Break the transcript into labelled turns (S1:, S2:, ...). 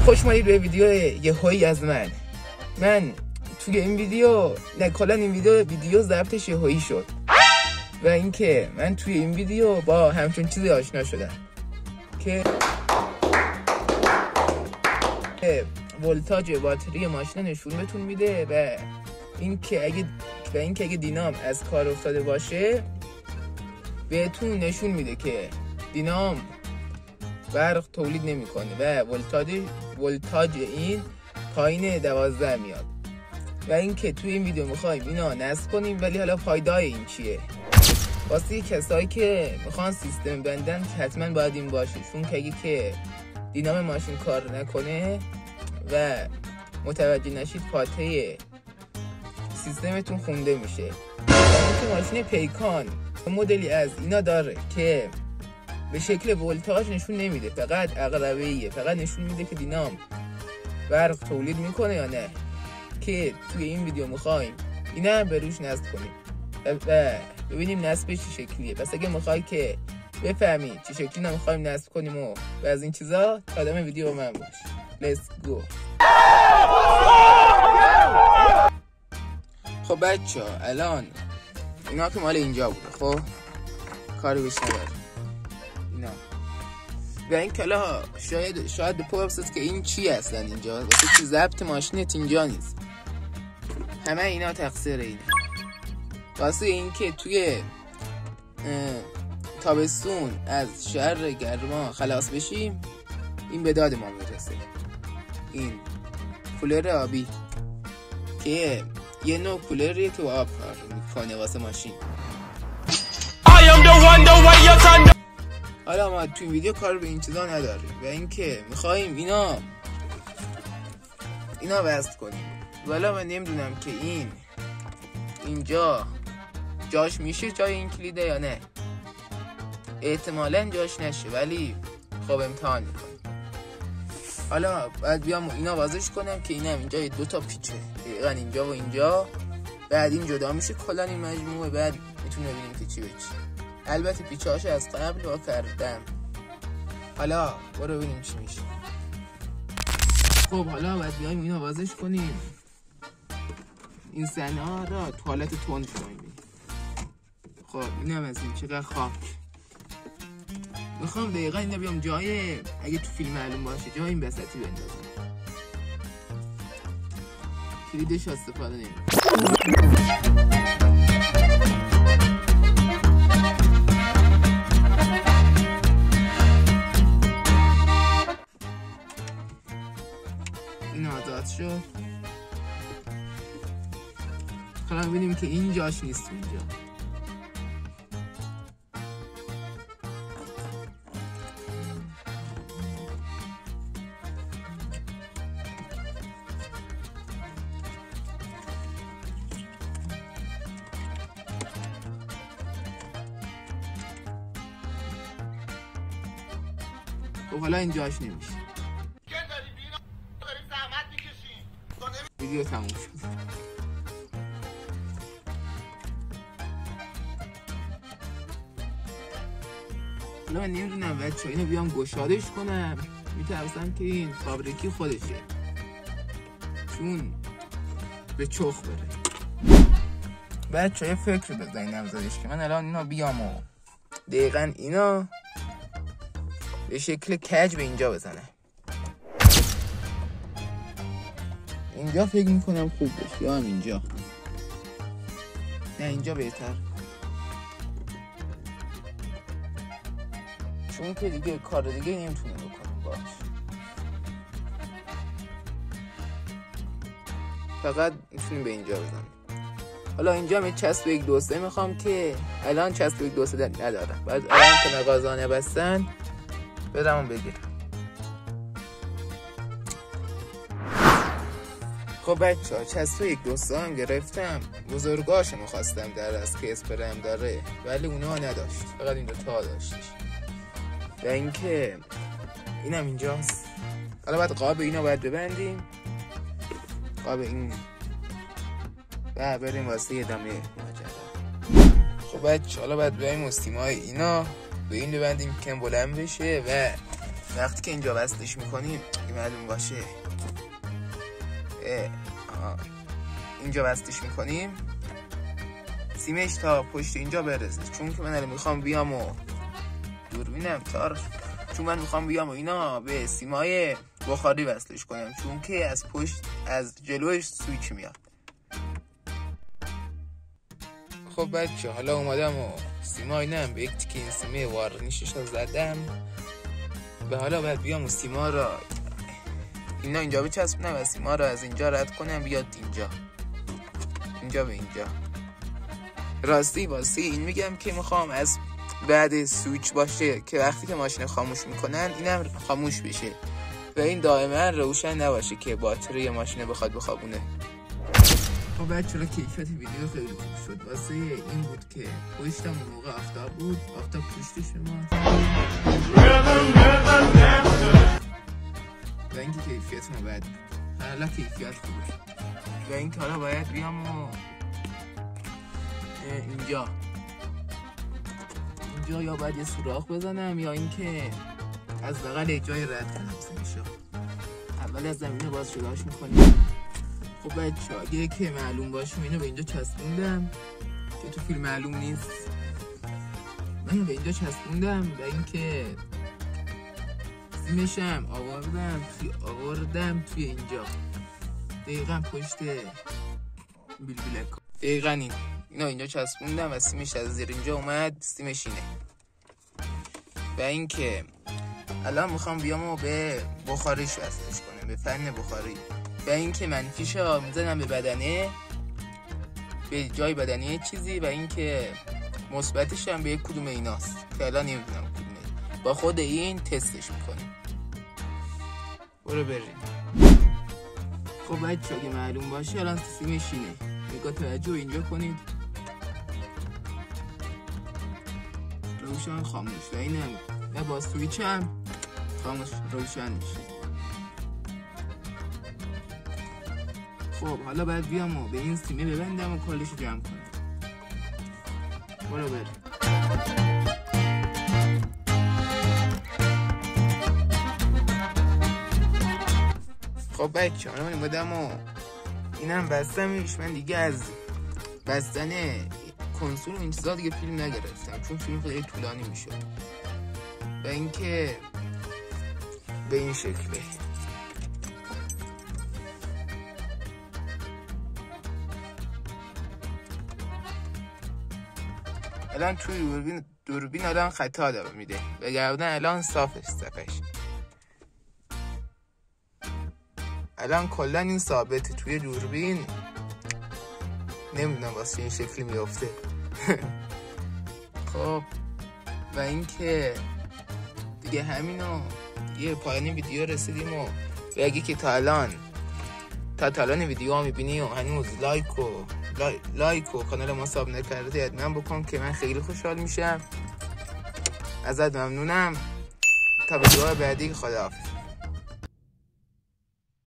S1: خوش اومدید به ویدیو یهویی از من توی این ویدیو کلا این ویدیو ضبطش یهویی شد و اینکه من توی این ویدیو با همچون چیزی آشنا شدم که ولتاژ باتری ماشین نشون بهتون میده و اینکه اگه دینام از کار افتاده باشه بهتون نشون میده که دینام برق تولید نمیکنه و ولتاژ این پایین 12 میاد و اینکه توی این ویدیو میخوایم اینا نصب کنیم. ولی حالا فایدای این چیه؟ واسه کسایی که میخوان سیستم بندن که حتما باید این باشه، چون که اگه که دینام ماشین کار نکنه و متوجه نشید پاته سیستمتون خونده میشه. اینکه ماشین پیکان مدلی از اینا داره که به شکل ولتاژ نشون نمیده، فقط عقربه‌ایه، فقط نشون میده که دینام برق تولید میکنه یا نه، که توی این ویدیو میخوایم اینا به روش نصب کنیم و ببینیم نصبش چه شکلیه. پس اگه میخوای که بفهمی چه شکلی میخوایم نصب کنیم و از این چیزا، تا ادامه ویدیو با من باش. Let's go. خب بچه ها، الان اینا که مال اینجا بوده، خب کاری بهش نداره اینا و این کلا شاید به پرسید که این چی هستن اینجا، واسه چی ضبط ماشینت اینجا نیست. همه اینا تقصیر اینه، واسه این که توی تابستون از شهر گرما خلاص بشیم این به داد ما میرسه. این کولر آبی که یه نوع کولریه که با آب کار میکنه واسه ماشین. حالا ما توی ویدیو کار به این چیزا نداریم و اینکه میخوایم اینا وصل کنیم. والا من نمیدونم که اینجا جاش میشه جای این کلیده یا نه. احتمالاً جاش نشه، ولی خب امتحان میکنیم. حالا باید بیام اینا وازش کنم که اینم اینجا 2 تا پیچه، دقیقاً اینجا و اینجا، بعد این جدا میشه کلا این مجموعه، بعد میتونه ببینیم که چی به چی. البته پیچه‌هاش از قبل وا کردم. حالا برو ببینیم چی میشه. خب حالا باید بیایم اینا وازش کنیم. این سنا را توالت تند کنیم. خب اینم از این چقدر خاک. میخوام دقیقا اینا بیام جای، اگه تو فیلم معلوم باشه، جای این بساطی بندازم. کلیدش استفاده نمیم. این آزاد شد. حالا ببینیم که این جاش نیست اینجا. خب حالا این جاش نمیشه. ویدیو تموم شد. حالا من نمیدونم بچه اینو بیام گشادش کنم، میترسم که این فابریکی خودشه، چون به چخ بره. بچه یه فکر بزنیم زدش که من الان اینا بیام و دقیقا اینا به شکل کج به اینجا بزنم. اینجا فکر میکنم خوب باشه یا هم اینجا؟ نه اینجا بهتر، چون که دیگه کار دیگه نمیتونه بکنم باش. فقط میتونیم به اینجا بزنیم. حالا اینجا هم چسب 1 2 3 میخوام که الان چسب 1 2 3 ندارم. بعد الان که نقازانه بستن بدمون بگیرم. خب بچه ها، چسب 1 2 3 هم گرفتم. بزرگاشو میخواستم در از که اسپرم داره، ولی اونها نداشت، فقط این 2 تا داشتش. و اینکه اینم اینجاست. حالا باید قاب اینو باید ببندیم، قاب این، و بریم واسه ادامه ماجرا. خب بچه حالا باید بیایم استیمای اینا به این ببندیم که بلند بشه و وقتی که اینجا وصلش میکنیم معلوم باشه اینجا وصلش میکنیم سیمش تا پشت اینجا برسه، چون که من الان میخوام بیام و دوربینم چون من میخوام بیام و اینا به سیمای بخاری وصلش کنم، چون که از پشت از جلوش سویچ میاد. خب بچه حالا اومدم و سیما اینم به یک تیکه این سیمه وارنیشش رو زدم و حالا باید بیام و سیما را اینا اینجا بچسبونم و سیما را از اینجا رد کنم بیاد اینجا به اینجا. راستی واسه این میگم که میخوام از بعد سویچ باشه که وقتی که ماشین خاموش میکنن اینم خاموش بشه و این دائما روشن نباشه که باتری ماشین بخواد بخوابونه. خب بچه چرا کیفیت ویدیو خیلی خوب شد. واسه این بود که پشتم اون موقع آفتاب بود، آفتاب پشت شما و اینکه کیفیت ما بد بود. حالا کیفیت خوبه و این حالا باید بیام و اینجا یا باید یه سوراخ بزنم یا اینکه از بغل جای رد کنم سیمشو. اول از زمینه باز جداش میکنیم. خب بچه اگه که معلوم باشه اینو به اینجا چسبوندم که تو فیلم معلوم نیست، من به اینجا چسبوندم و اینکه سیمشم آوردم توی اینجا دقیقا پشت بیلبیلک. دقیقا اینو اینجا چسبوندم و سیمش از زیر اینجا اومد، سیمش اینه. و اینکه الان میخوام بیام و به بخاریش وصلش کنم، به فن بخاری. و اینکه منفیشو میزنم به بدنه، به جای بدنه چیزی، و اینکه مثبتش هم به یک کدوم ایناست که الان نمیدونم کدومه. با خود این تستش میکنیم. برو بریم. خب بچه اگه معلوم باشه الان سیمش اینه. نگاه توجه اینجا کنید، روشن خاموش و اینم و با سویچ هم خاموش روشن میشه. خب حالا باید بیام و به این سیمه ببندم و کالشو جمع کنم. برو بریم. خب بچه حالا من اومدم و اینم بستمش. من دیگه از بستن کنسول و این چیزا دیگه فیلم نگرفتم چون فیلم خیلی طولانی میشه. و اینکه به این شکله. الان توی دوربین الان خطا داره میده و گردن الان صافش صفش. الان کلا این ثابته توی دوربین، نمیدونم واسه این شکلی میفته. خب و اینکه دیگه همینو دیگه پایان ویدیو رسیدیم و اگه که تا الان ویدیو ها میبینی و هنوز لایک و کانال ما ساب نکردی حتما بکن که من خیلی خوشحال میشم. ازت ممنونم. تا ویدیو بعدی خداحافظ.